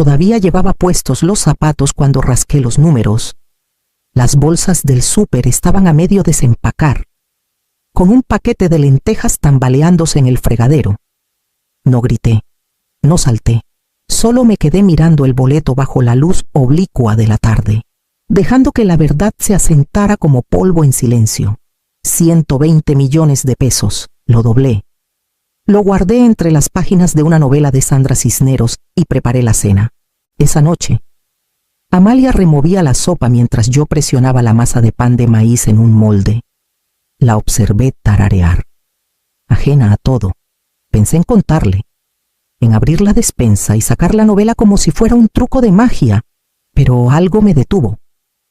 Todavía llevaba puestos los zapatos cuando rasqué los números. Las bolsas del súper estaban a medio desempacar, con un paquete de lentejas tambaleándose en el fregadero. No grité, no salté, solo me quedé mirando el boleto bajo la luz oblicua de la tarde, dejando que la verdad se asentara como polvo en silencio. 120 millones de pesos, lo doblé. Lo guardé entre las páginas de una novela de Sandra Cisneros y preparé la cena. Esa noche, Amalia removía la sopa mientras yo presionaba la masa de pan de maíz en un molde. La observé tararear. Ajena a todo, pensé en contarle, en abrir la despensa y sacar la novela como si fuera un truco de magia, pero algo me detuvo.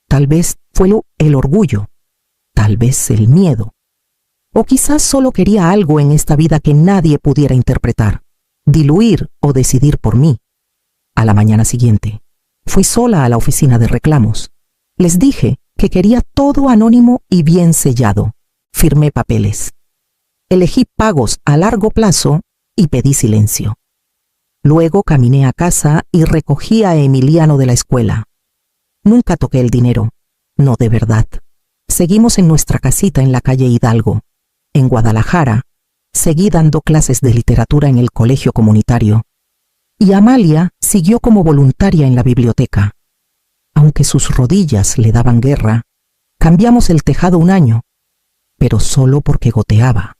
Tal vez fue el orgullo, tal vez el miedo. O quizás solo quería algo en esta vida que nadie pudiera interpretar, diluir o decidir por mí. A la mañana siguiente, fui sola a la oficina de reclamos. Les dije que quería todo anónimo y bien sellado. Firmé papeles. Elegí pagos a largo plazo y pedí silencio. Luego caminé a casa y recogí a Emiliano de la escuela. Nunca toqué el dinero. No, de verdad. Seguimos en nuestra casita en la calle Hidalgo. En Guadalajara, seguí dando clases de literatura en el colegio comunitario. Y Amalia siguió como voluntaria en la biblioteca. Aunque sus rodillas le daban guerra, cambiamos el tejado un año, pero solo porque goteaba.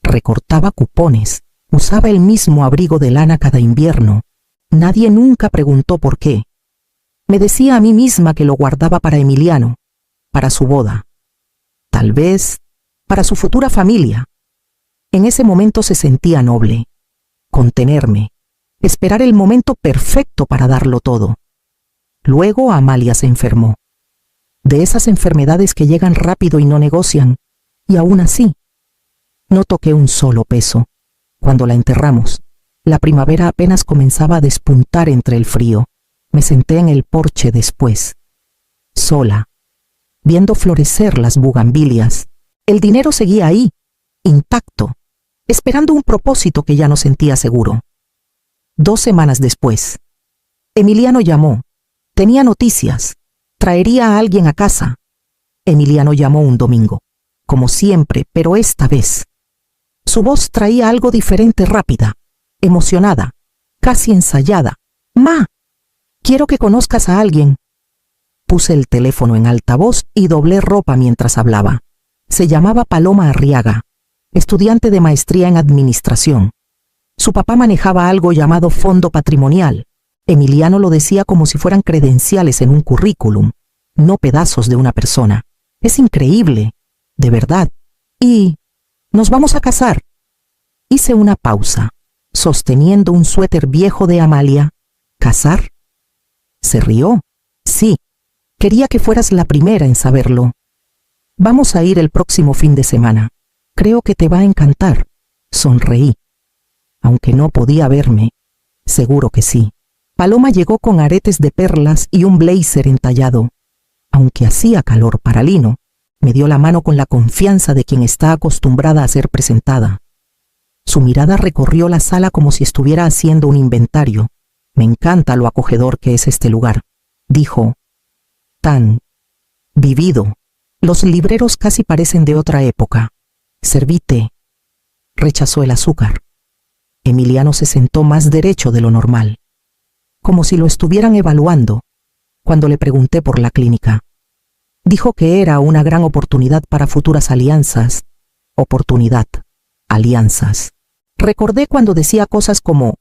Recortaba cupones, usaba el mismo abrigo de lana cada invierno. Nadie nunca preguntó por qué. Me decía a mí misma que lo guardaba para Emiliano, para su boda. Tal vez para su futura familia. En ese momento se sentía noble. Contenerme. Esperar el momento perfecto para darlo todo. Luego Amalia se enfermó. De esas enfermedades que llegan rápido y no negocian, y aún así, no toqué un solo peso. Cuando la enterramos, la primavera apenas comenzaba a despuntar entre el frío. Me senté en el porche después, sola, viendo florecer las bugambilias. El dinero seguía ahí, intacto, esperando un propósito que ya no sentía seguro. 2 semanas después, Emiliano llamó. Tenía noticias. Traería a alguien a casa. Emiliano llamó un domingo, como siempre, pero esta vez. Su voz traía algo diferente, rápida, emocionada, casi ensayada. «Ma, quiero que conozcas a alguien». Puse el teléfono en altavoz y doblé ropa mientras hablaba. Se llamaba Paloma Arriaga, estudiante de maestría en administración. Su papá manejaba algo llamado fondo patrimonial. Emiliano lo decía como si fueran credenciales en un currículum, no pedazos de una persona. Es increíble, de verdad. Y nos vamos a casar. Hice una pausa, sosteniendo un suéter viejo de Amalia. ¿Casar? Se rió. Sí, quería que fueras la primera en saberlo. Vamos a ir el próximo fin de semana. Creo que te va a encantar. Sonreí. Aunque no podía verme, seguro que sí. Paloma llegó con aretes de perlas y un blazer entallado. Aunque hacía calor para Lino, me dio la mano con la confianza de quien está acostumbrada a ser presentada. Su mirada recorrió la sala como si estuviera haciendo un inventario. Me encanta lo acogedor que es este lugar, dijo. Tan vivido. Los libreros casi parecen de otra época. Serví té. Rechazó el azúcar. Emiliano se sentó más derecho de lo normal, como si lo estuvieran evaluando. Cuando le pregunté por la clínica, dijo que era una gran oportunidad para futuras alianzas. Oportunidad, alianzas. Recordé cuando decía cosas como,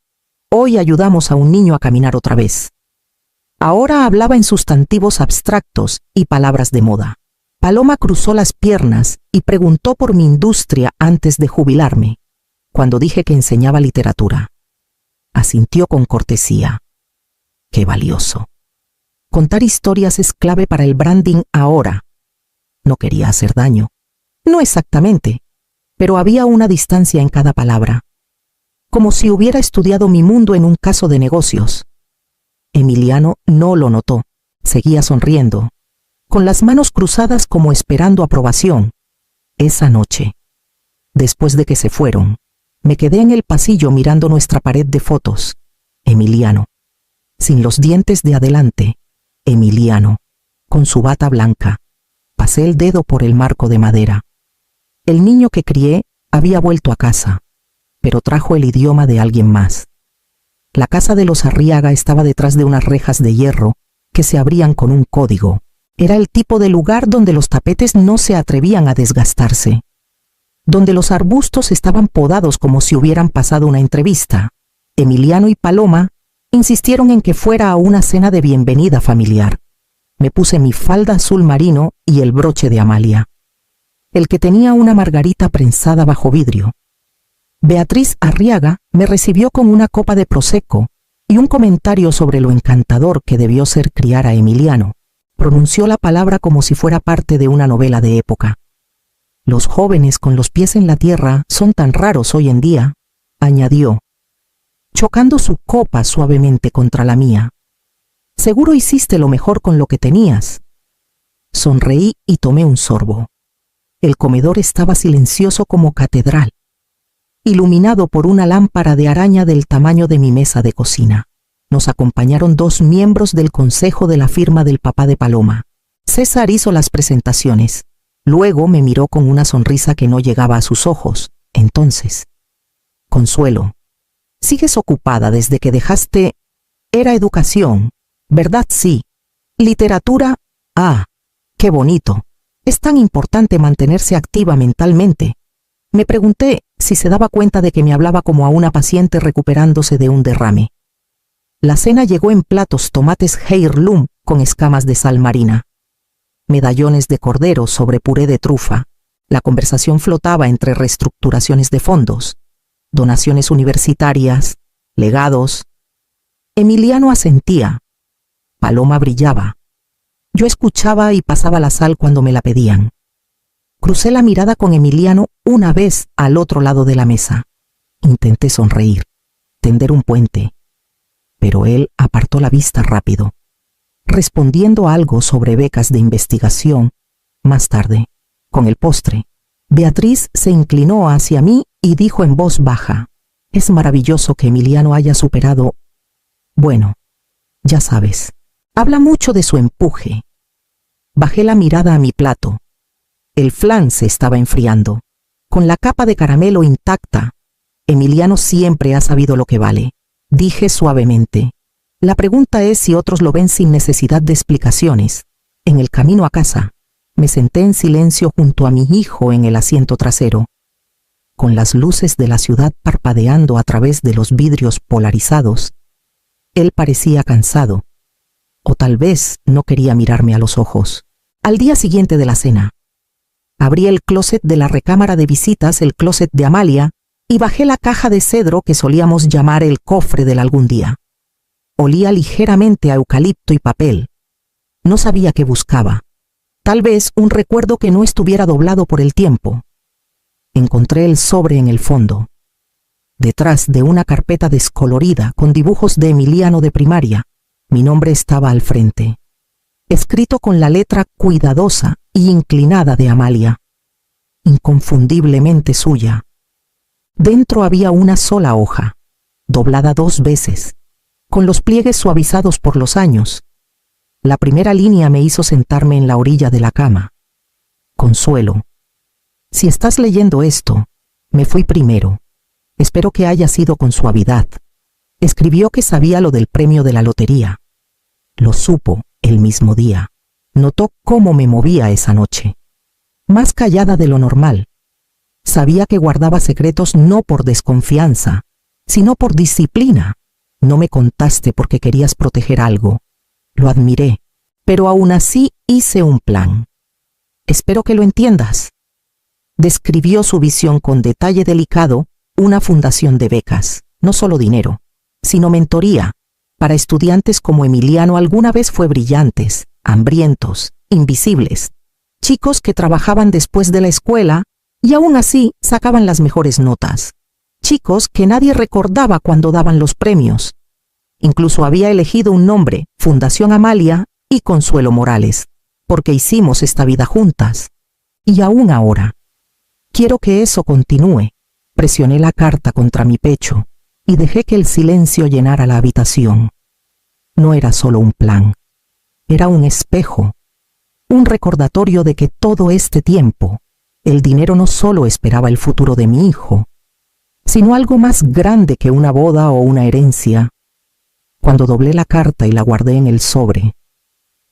hoy ayudamos a un niño a caminar otra vez. Ahora hablaba en sustantivos abstractos y palabras de moda. Paloma cruzó las piernas y preguntó por mi industria antes de jubilarme, cuando dije que enseñaba literatura. Asintió con cortesía. Qué valioso. Contar historias es clave para el branding ahora. No quería hacer daño. No exactamente, pero había una distancia en cada palabra. Como si hubiera estudiado mi mundo en un caso de negocios. Emiliano no lo notó. Seguía sonriendo, con las manos cruzadas como esperando aprobación. Esa noche, después de que se fueron, me quedé en el pasillo mirando nuestra pared de fotos. Emiliano, sin los dientes de adelante, Emiliano, con su bata blanca. Pasé el dedo por el marco de madera. El niño que crié había vuelto a casa, pero trajo el idioma de alguien más. La casa de los Arriaga estaba detrás de unas rejas de hierro que se abrían con un código. Era el tipo de lugar donde los tapetes no se atrevían a desgastarse, donde los arbustos estaban podados como si hubieran pasado una entrevista. Emiliano y Paloma insistieron en que fuera a una cena de bienvenida familiar. Me puse mi falda azul marino y el broche de Amalia, el que tenía una margarita prensada bajo vidrio. Beatriz Arriaga me recibió con una copa de prosecco y un comentario sobre lo encantador que debió ser criar a Emiliano. Pronunció la palabra como si fuera parte de una novela de época. Los jóvenes con los pies en la tierra son tan raros hoy en día, añadió, chocando su copa suavemente contra la mía. Seguro hiciste lo mejor con lo que tenías. Sonreí y tomé un sorbo. El comedor estaba silencioso como catedral, iluminado por una lámpara de araña del tamaño de mi mesa de cocina. Nos acompañaron 2 miembros del consejo de la firma del papá de Paloma. César hizo las presentaciones. Luego me miró con una sonrisa que no llegaba a sus ojos. Entonces, Consuelo, ¿sigues ocupada desde que dejaste? Era educación, ¿verdad? Sí. Literatura, ah, qué bonito. Es tan importante mantenerse activa mentalmente. Me pregunté si se daba cuenta de que me hablaba como a una paciente recuperándose de un derrame. La cena llegó en platos: tomates heirloom con escamas de sal marina, medallones de cordero sobre puré de trufa. La conversación flotaba entre reestructuraciones de fondos, donaciones universitarias, legados. Emiliano asentía. Paloma brillaba. Yo escuchaba y pasaba la sal cuando me la pedían. Crucé la mirada con Emiliano una vez al otro lado de la mesa. Intenté sonreír, tender un puente, pero él apartó la vista rápido, respondiendo algo sobre becas de investigación. Más tarde, con el postre, Beatriz se inclinó hacia mí y dijo en voz baja, es maravilloso que Emiliano haya superado. Bueno, ya sabes, habla mucho de su empuje. Bajé la mirada a mi plato. El flan se estaba enfriando. Con la capa de caramelo intacta, Emiliano siempre ha sabido lo que vale, dije suavemente. La pregunta es si otros lo ven sin necesidad de explicaciones. En el camino a casa, me senté en silencio junto a mi hijo en el asiento trasero. Con las luces de la ciudad parpadeando a través de los vidrios polarizados, él parecía cansado, o tal vez no quería mirarme a los ojos. Al día siguiente de la cena, abrí el closet de la recámara de visitas, el closet de Amalia, y bajé la caja de cedro que solíamos llamar el cofre del algún día. Olía ligeramente a eucalipto y papel. No sabía qué buscaba. Tal vez un recuerdo que no estuviera doblado por el tiempo. Encontré el sobre en el fondo, detrás de una carpeta descolorida con dibujos de Emiliano de primaria. Mi nombre estaba al frente, escrito con la letra cuidadosa y inclinada de Amalia, inconfundiblemente suya. Dentro había una sola hoja, doblada 2 veces, con los pliegues suavizados por los años. La primera línea me hizo sentarme en la orilla de la cama. Consuelo, si estás leyendo esto, me fui primero. Espero que haya sido con suavidad. Escribió que sabía lo del premio de la lotería. Lo supo el mismo día. Notó cómo me movía esa noche. Más callada de lo normal. Sabía que guardaba secretos no por desconfianza, sino por disciplina. No me contaste porque querías proteger algo. Lo admiré, pero aún así hice un plan. Espero que lo entiendas. Describió su visión con detalle delicado, una fundación de becas, no solo dinero, sino mentoría, para estudiantes como Emiliano. Alguna vez fue brillantes, hambrientos, invisibles, chicos que trabajaban después de la escuela y aún así sacaban las mejores notas, chicos que nadie recordaba cuando daban los premios. Incluso había elegido un nombre, Fundación Amalia y Consuelo Morales, porque hicimos esta vida juntas. Y aún ahora, quiero que eso continúe. Presioné la carta contra mi pecho y dejé que el silencio llenara la habitación. no era solo un plan, era un espejo, un recordatorio de que todo este tiempo el dinero no solo esperaba el futuro de mi hijo, sino algo más grande que una boda o una herencia. Cuando doblé la carta y la guardé en el sobre,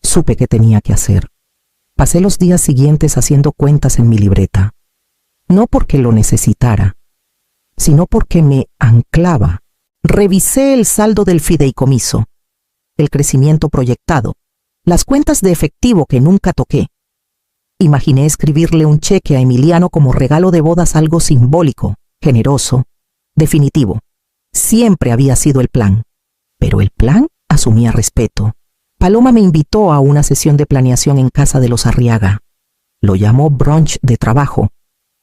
supe qué tenía que hacer. Pasé los días siguientes haciendo cuentas en mi libreta, no porque lo necesitara, sino porque me anclaba. Revisé el saldo del fideicomiso, el crecimiento proyectado, las cuentas de efectivo que nunca toqué. Imaginé escribirle un cheque a Emiliano como regalo de bodas, algo simbólico, generoso, definitivo. Siempre había sido el plan, pero el plan asumía respeto. Paloma me invitó a una sesión de planeación en casa de los Arriaga. Lo llamó brunch de trabajo.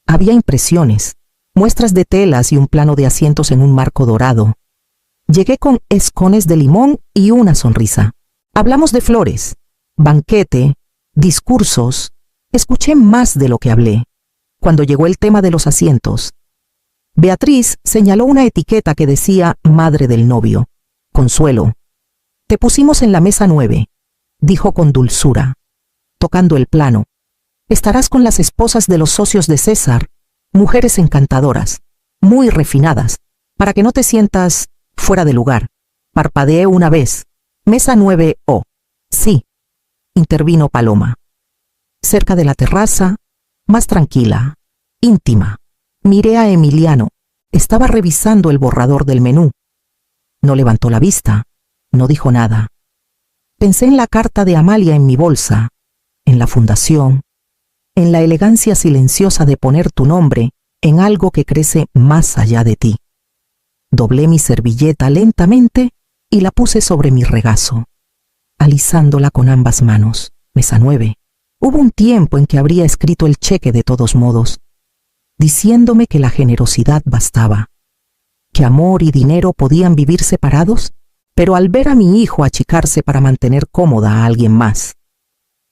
Había impresiones, muestras de telas y un plano de asientos en un marco dorado. Llegué con escones de limón y una sonrisa. Hablamos de flores, banquete, discursos. Escuché más de lo que hablé. Cuando llegó el tema de los asientos, Beatriz señaló una etiqueta que decía madre del novio. Consuelo, te pusimos en la mesa 9, dijo con dulzura, tocando el plano. Estarás con las esposas de los socios de César, mujeres encantadoras, muy refinadas, para que no te sientas fuera de lugar. Parpadeé una vez. Mesa 9O. Sí, intervino Paloma. Cerca de la terraza, más tranquila, íntima. Miré a Emiliano. Estaba revisando el borrador del menú. No levantó la vista, no dijo nada. Pensé en la carta de Amalia en mi bolsa, en la fundación, en la elegancia silenciosa de poner tu nombre en algo que crece más allá de ti. Doblé mi servilleta lentamente y la puse sobre mi regazo, alisándola con ambas manos. Mesa 9. Hubo un tiempo en que habría escrito el cheque de todos modos, diciéndome que la generosidad bastaba, que amor y dinero podían vivir separados, pero al ver a mi hijo achicarse para mantener cómoda a alguien más,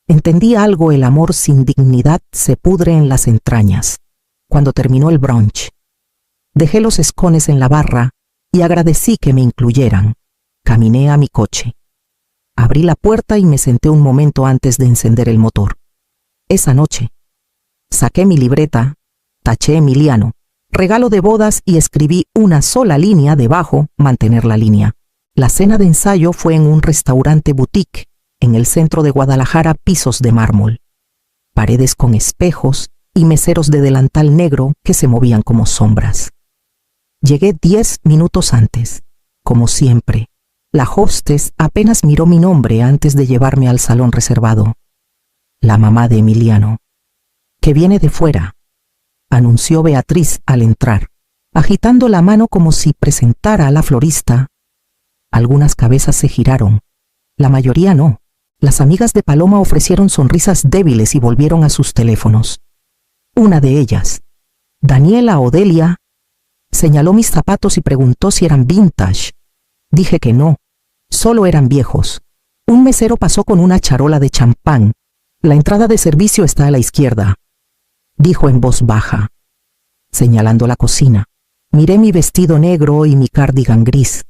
entendí algo: el amor sin dignidad se pudre en las entrañas. Cuando terminó el brunch, dejé los escones en la barra y agradecí que me incluyeran. Caminé a mi coche. Abrí la puerta y me senté un momento antes de encender el motor. Esa noche, saqué mi libreta, taché Emiliano, regalo de bodas, y escribí una sola línea debajo: mantener la línea. La cena de ensayo fue en un restaurante boutique, en el centro de Guadalajara, pisos de mármol, paredes con espejos y meseros de delantal negro que se movían como sombras. Llegué 10 minutos antes, como siempre. La hostess apenas miró mi nombre antes de llevarme al salón reservado. La mamá de Emiliano, que viene de fuera, anunció Beatriz al entrar, agitando la mano como si presentara a la florista. Algunas cabezas se giraron, la mayoría no. Las amigas de Paloma ofrecieron sonrisas débiles y volvieron a sus teléfonos. Una de ellas, Daniela Odelia, señaló mis zapatos y preguntó si eran vintage. Dije que no, solo eran viejos. Un mesero pasó con una charola de champán. La entrada de servicio está a la izquierda, dijo en voz baja, señalando la cocina. Miré mi vestido negro y mi cardigan gris.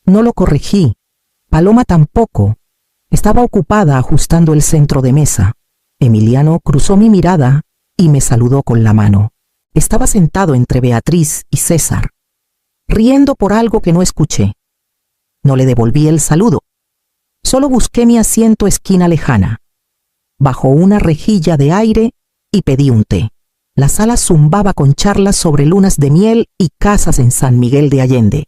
No lo corregí. Paloma tampoco. Estaba ocupada ajustando el centro de mesa. Emiliano cruzó mi mirada y me saludó con la mano. Estaba sentado entre Beatriz y César, riendo por algo que no escuché. No le devolví el saludo. Solo busqué mi asiento esquina lejana, bajo una rejilla de aire, y pedí un té. La sala zumbaba con charlas sobre lunas de miel y casas en San Miguel de Allende.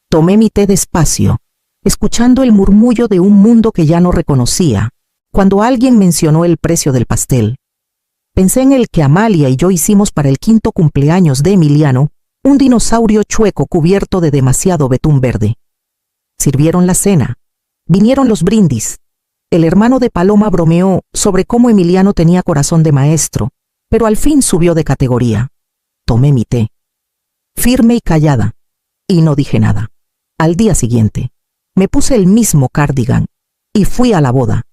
Tomé mi té despacio, escuchando el murmullo de un mundo que ya no reconocía. Cuando alguien mencionó el precio del pastel, pensé en el que Amalia y yo hicimos para el 5º cumpleaños de Emiliano, un dinosaurio chueco cubierto de demasiado betún verde. Sirvieron la cena. Vinieron los brindis. El hermano de Paloma bromeó sobre cómo Emiliano tenía corazón de maestro, pero al fin subió de categoría. Tomé mi té, firme y callada, y no dije nada. Al día siguiente, me puse el mismo cardigan y fui a la boda.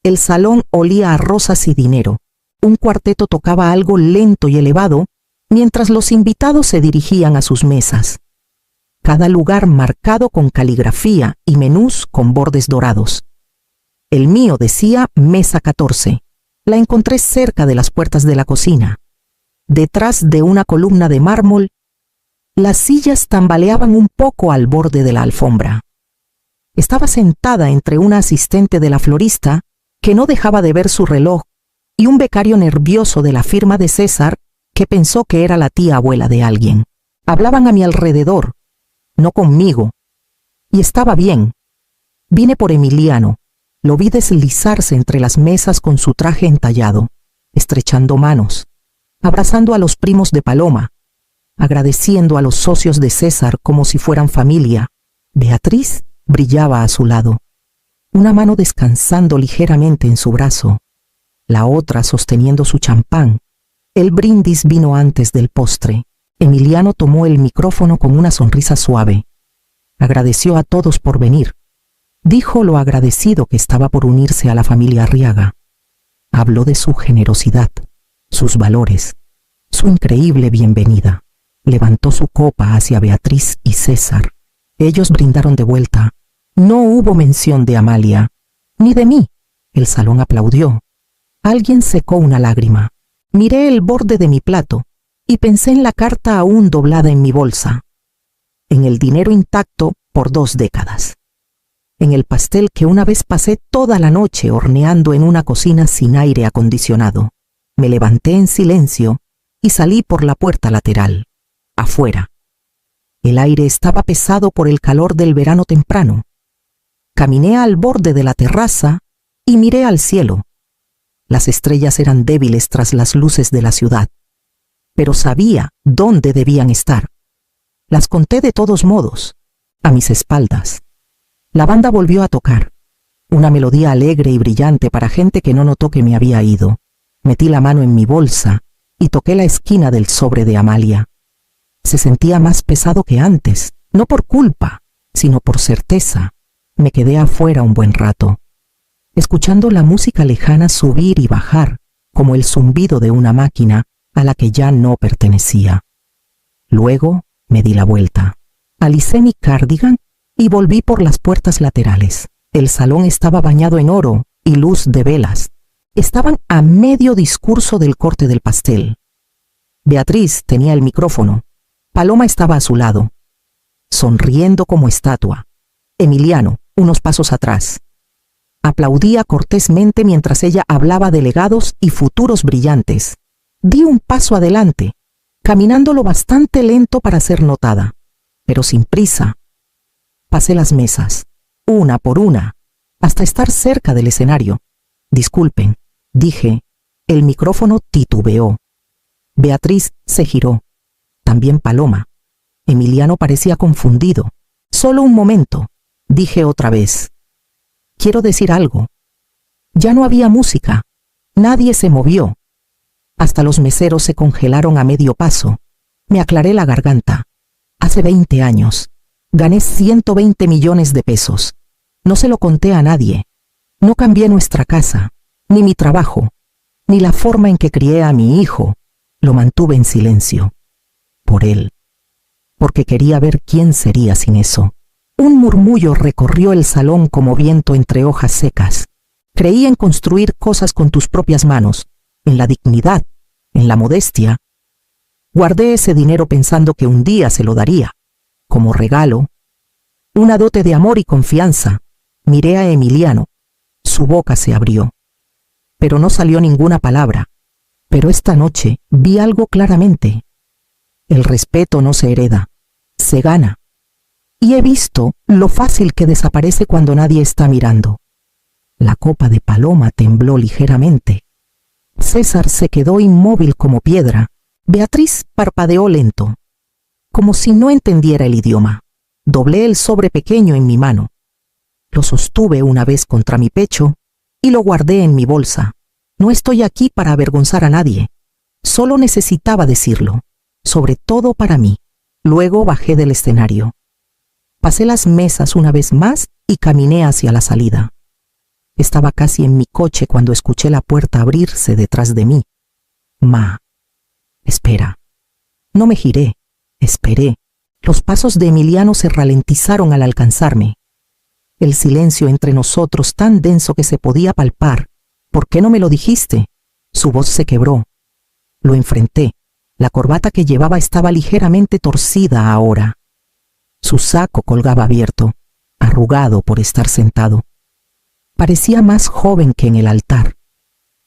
El salón olía a rosas y dinero. Un cuarteto tocaba algo lento y elevado, mientras los invitados se dirigían a sus mesas. cada lugar marcado con caligrafía y menús con bordes dorados. El mío decía Mesa 14. La encontré cerca de las puertas de la cocina. Detrás de una columna de mármol, las sillas tambaleaban un poco al borde de la alfombra. Estaba sentada entre una asistente de la florista que no dejaba de ver su reloj y un becario nervioso de la firma de César que pensó que era la tía abuela de alguien. Hablaban a mi alrededor, no conmigo, y estaba bien. Vine por Emiliano. Lo vi deslizarse entre las mesas con su traje entallado, estrechando manos, abrazando a los primos de Paloma, agradeciendo a los socios de César como si fueran familia. Beatriz brillaba a su lado, una mano descansando ligeramente en su brazo, la otra sosteniendo su champán. El brindis vino antes del postre. Emiliano tomó el micrófono con una sonrisa suave. Agradeció a todos por venir. Dijo lo agradecido que estaba por unirse a la familia Arriaga. Habló de su generosidad, sus valores, su increíble bienvenida. Levantó su copa hacia Beatriz y César. Ellos brindaron de vuelta. No hubo mención de Amalia, ni de mí. El salón aplaudió. Alguien secó una lágrima. Miré el borde de mi plato y pensé en la carta aún doblada en mi bolsa, en el dinero intacto por 2 décadas, en el pastel que una vez pasé toda la noche horneando en una cocina sin aire acondicionado. Me levanté en silencio y salí por la puerta lateral, afuera. El aire estaba pesado por el calor del verano temprano. Caminé al borde de la terraza y miré al cielo. Las estrellas eran débiles tras las luces de la ciudad, pero sabía dónde debían estar. Las conté de todos modos, a mis espaldas. La banda volvió a tocar, una melodía alegre y brillante para gente que no notó que me había ido. Metí la mano en mi bolsa y toqué la esquina del sobre de Amalia. Se sentía más pesado que antes, no por culpa, sino por certeza. Me quedé afuera un buen rato, escuchando la música lejana subir y bajar, como el zumbido de una máquina a la que ya no pertenecía. Luego me di la vuelta, alicé mi cardigan y volví por las puertas laterales. El salón estaba bañado en oro y luz de velas. Estaban a medio discurso del corte del pastel. Beatriz tenía el micrófono. Paloma estaba a su lado, sonriendo como estatua. Emiliano, unos pasos atrás. Aplaudía cortésmente mientras ella hablaba de legados y futuros brillantes. Di un paso adelante, caminando lo bastante lento para ser notada, pero sin prisa. Pasé las mesas, una por una, hasta estar cerca del escenario. Disculpen, dije. El micrófono titubeó. Beatriz se giró. También Paloma. Emiliano parecía confundido. Solo un momento, dije otra vez. Quiero decir algo. Ya no había música. Nadie se movió. Hasta los meseros se congelaron a medio paso. Me aclaré la garganta. Hace 20 años. Gané 120 millones de pesos. No se lo conté a nadie. No cambié nuestra casa, ni mi trabajo, ni la forma en que crié a mi hijo. Lo mantuve en silencio. Por él. Porque quería ver quién sería sin eso. Un murmullo recorrió el salón como viento entre hojas secas. Creí en construir cosas con tus propias manos, en la dignidad, en la modestia. Guardé ese dinero pensando que un día se lo daría, como regalo, una dote de amor y confianza. Miré a Emiliano. Su boca se abrió, pero no salió ninguna palabra. Pero esta noche vi algo claramente. El respeto no se hereda, se gana. Y he visto lo fácil que desaparece cuando nadie está mirando. La copa de Paloma tembló ligeramente. César se quedó inmóvil como piedra. Beatriz parpadeó lento, como si no entendiera el idioma. Doblé el sobre pequeño en mi mano. Lo sostuve una vez contra mi pecho y lo guardé en mi bolsa. No estoy aquí para avergonzar a nadie. Solo necesitaba decirlo, sobre todo para mí. Luego bajé del escenario. Pasé las mesas una vez más y caminé hacia la salida. Estaba casi en mi coche cuando escuché la puerta abrirse detrás de mí. Ma. Espera. No me giré. Esperé. Los pasos de Emiliano se ralentizaron al alcanzarme. El silencio entre nosotros tan denso que se podía palpar. ¿Por qué no me lo dijiste? Su voz se quebró. Lo enfrenté. La corbata que llevaba estaba ligeramente torcida ahora. Su saco colgaba abierto, arrugado por estar sentado. Parecía más joven que en el altar.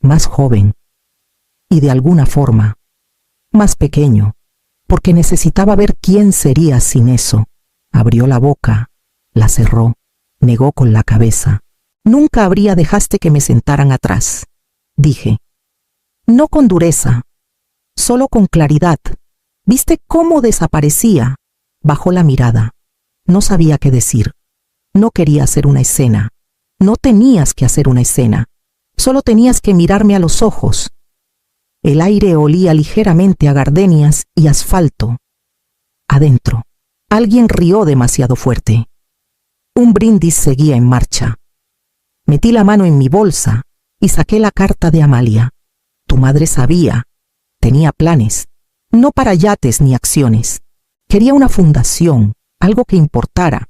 Más joven. Y de alguna forma, más pequeño, porque necesitaba ver quién sería sin eso. Abrió la boca, la cerró, negó con la cabeza. Nunca habría dejaste que me sentaran atrás, dije. No con dureza, solo con claridad. ¿Viste cómo desaparecía? Bajó la mirada. No sabía qué decir. No quería hacer una escena. No tenías que hacer una escena. Solo tenías que mirarme a los ojos. El aire olía ligeramente a gardenias y asfalto. Adentro, alguien rió demasiado fuerte. Un brindis seguía en marcha. Metí la mano en mi bolsa y saqué la carta de Amalia. Tu madre sabía. Tenía planes. No para yates ni acciones. Quería una fundación, algo que importara.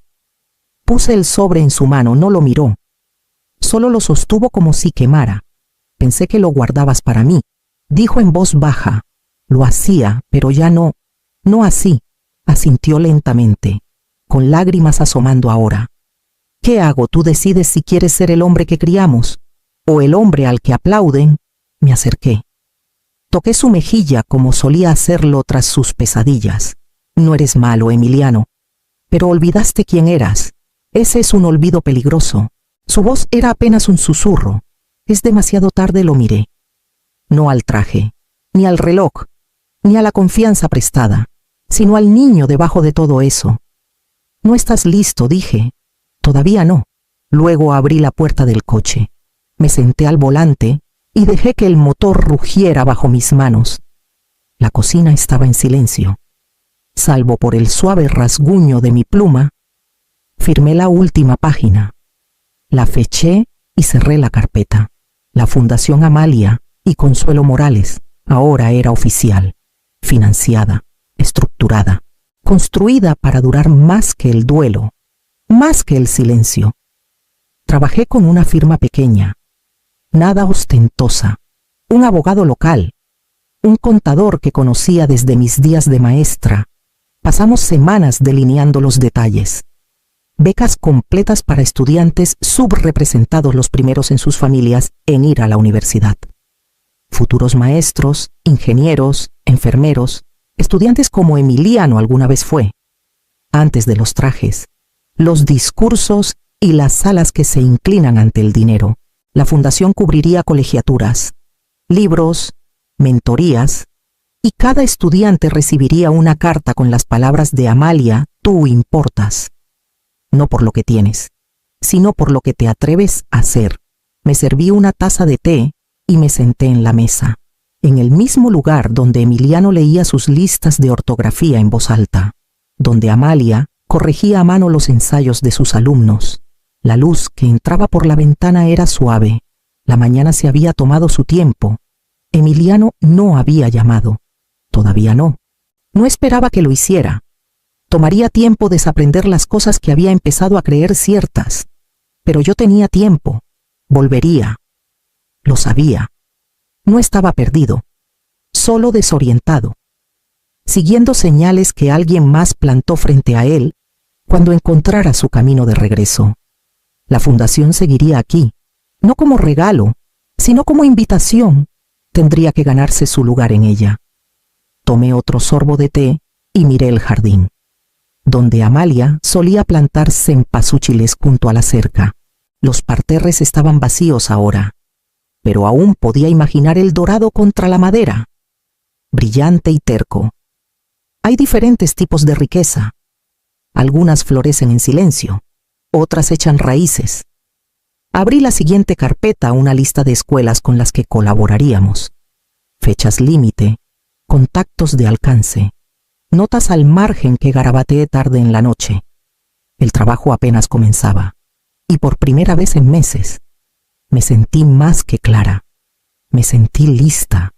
Puse el sobre en su mano, no lo miró. Solo lo sostuvo como si quemara. Pensé que lo guardabas para mí. Dijo en voz baja. Lo hacía, pero ya no así. Asintió lentamente, con lágrimas asomando ahora. ¿Qué hago? Tú decides si quieres ser el hombre que criamos, o el hombre al que aplauden. Me acerqué. Toqué su mejilla como solía hacerlo tras sus pesadillas. No eres malo, Emiliano, pero olvidaste quién eras. Ese es un olvido peligroso. Su voz era apenas un susurro. Es demasiado tarde, lo miré. No al traje, ni al reloj, ni a la confianza prestada, sino al niño debajo de todo eso. No estás listo, dije. Todavía no. Luego abrí la puerta del coche. Me senté al volante y dejé que el motor rugiera bajo mis manos. La cocina estaba en silencio. Salvo por el suave rasguño de mi pluma, firmé la última página. La feché y cerré la carpeta. La Fundación Amalia y Consuelo Morales ahora era oficial, financiada, estructurada, construida para durar más que el duelo, más que el silencio. Trabajé con una firma pequeña, nada ostentosa, un abogado local, un contador que conocía desde mis días de maestra. Pasamos semanas delineando los detalles. Becas completas para estudiantes subrepresentados, los primeros en sus familias en ir a la universidad. Futuros maestros, ingenieros, enfermeros, estudiantes como Emiliano alguna vez fue. Antes de los trajes, los discursos y las salas que se inclinan ante el dinero, la fundación cubriría colegiaturas, libros, mentorías, y cada estudiante recibiría una carta con las palabras de Amalia: tú importas. No por lo que tienes, sino por lo que te atreves a hacer. Me serví una taza de té y me senté en la mesa, en el mismo lugar donde Emiliano leía sus listas de ortografía en voz alta, donde Amalia corregía a mano los ensayos de sus alumnos. La luz que entraba por la ventana era suave. La mañana se había tomado su tiempo. Emiliano no había llamado. Todavía no. No esperaba que lo hiciera. Tomaría tiempo desaprender las cosas que había empezado a creer ciertas. Pero yo tenía tiempo. Volvería. Lo sabía. No estaba perdido. Solo desorientado. Siguiendo señales que alguien más plantó frente a él cuando encontrara su camino de regreso. La fundación seguiría aquí, no como regalo, sino como invitación. Tendría que ganarse su lugar en ella. Tomé otro sorbo de té y miré el jardín, donde Amalia solía plantar cempasúchiles junto a la cerca. Los parterres estaban vacíos ahora, pero aún podía imaginar el dorado contra la madera, brillante y terco. Hay diferentes tipos de riqueza. Algunas florecen en silencio, otras echan raíces. Abrí la siguiente carpeta, una lista de escuelas con las que colaboraríamos. Fechas límite, contactos de alcance, notas al margen que garabateé tarde en la noche. El trabajo apenas comenzaba, y por primera vez en meses, me sentí más que clara. Me sentí lista.